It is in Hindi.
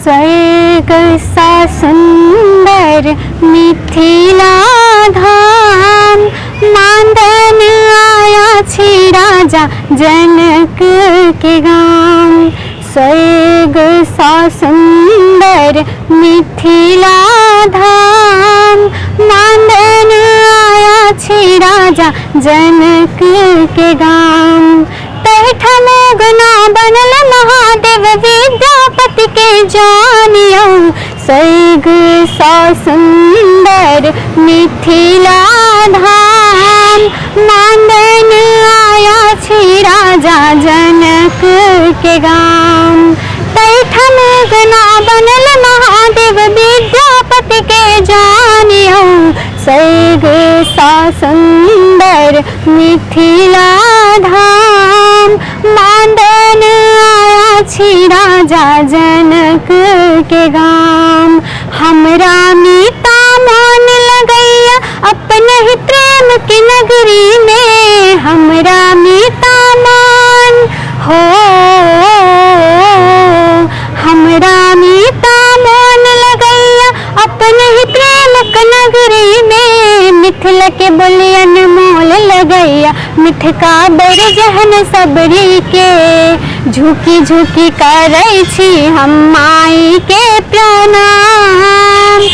स्वर्ग सा सुंदर मिथिला धाम, मांदन आया छी राजा जनक के गाम। स्वर्ग सा सुंदर मिथिला धाम, मांदन आया छी राजा जनक के गाम। तैठम गुना बनल महादेव विद्यापति के जानियो, स्वर्ग सा सुंदर मिथिला धाम, मांदन आया छी राजा जनक के गाम। तैठम गुना बनल महादेव विद्यापति के जानियो, स्वर्ग सा सुंदर मिथिला धाम, मांदन आया छी राजा जनक के गाम। हमरा मीता मन लगैया अपने ही प्रेम की नगरी में, हमरा मीता मन हो, हमरा मीता मन लगैया अपने ही प्रेम की नगरी में। मिथिला के बोलियन मोल लगैया, मिठका बर जहन सबरी के। झुकी झुकी करै छी हम माई के प्रणाम,